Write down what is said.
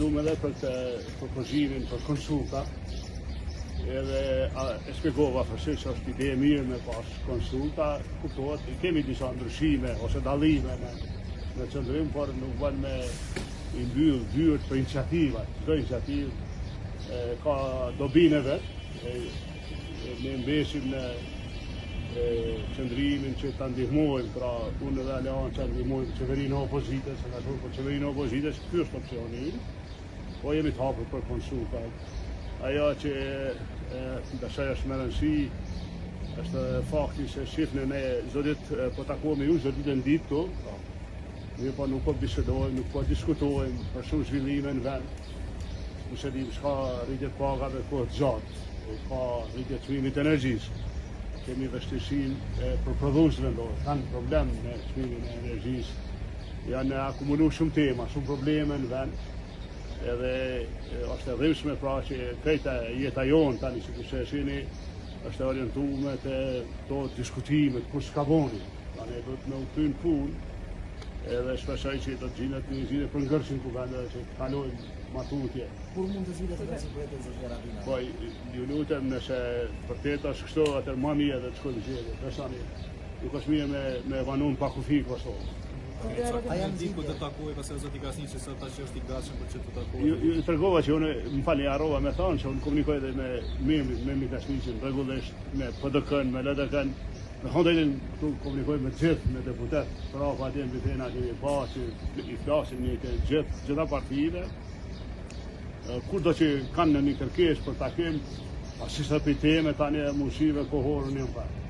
bisedum edhe për propozhimin për konsulta, edhe e shpjegova thjesht që është ide e mirë me pas konsulta, kuptohet, kemi disa ndryshime ose dallime në qëndrim, por nuk bën me i mbyll dyert për iniciativat. Çdo iniciativë ka dobinë e vet. Ne mbesim në qëndrimin që ta ndihmojmë, pra unë dhe Aleanca ndihmojmë qeverinë e opozitës, se ashtu për qeverinë e opozitës ky është opsioni, po jemi të hapur për konsulta. Ajo që besoj është me rëndësi është fakti se shifni ne çdo ditë po takohemi ju çdo ditë në ditë këtu. Ne po nuk po bisedojmë, nuk po diskutojmë për shumë zhvillime në vend. Nëse dim s'ka rritje të pagave kohë gjatë, ka rritje të çmimit të energjisë. Kemi vështirësinë për prodhuesve kanë problem me çmimin e energjisë. Janë akumuluar shumë tema, shumë probleme në vend. Edhe është e dhimbshme pra që krejta jeta jonë tani sikur se shihni është orientuar te to diskutimet kur s'ka voni. Tani do të më uktyn punë. Edhe shpresoj që do të gjendet një zgjidhje për ngërçin ku vendet që të kalojnë matutje. Kur mund të zgjidhet nga sigurisht zotëra Rabina? Po, ju lutem nëse vërtet është kështu, atëherë më mirë edhe të shkojmë zgjedhje. Besoni, nuk është mirë me vanun pa kufi kështu. A janë diku të takoj pas zoti Kasniçi sa tash është i gatshëm për çfarë të takojë? Ju tregova që unë më falni harrova me thonë që unë komunikoj edhe me membrin Kasniçin rregullisht, me PDK-n, me LDK-n. Në hondajnë këtu komunikoj me gjithë, me deputet, pra pa atje në bitena që i pa që i flasin një të gjitha partive. Kur do që kanë në një kërkesh për takim, asisë për teme tani e mushive kohorën një më parë.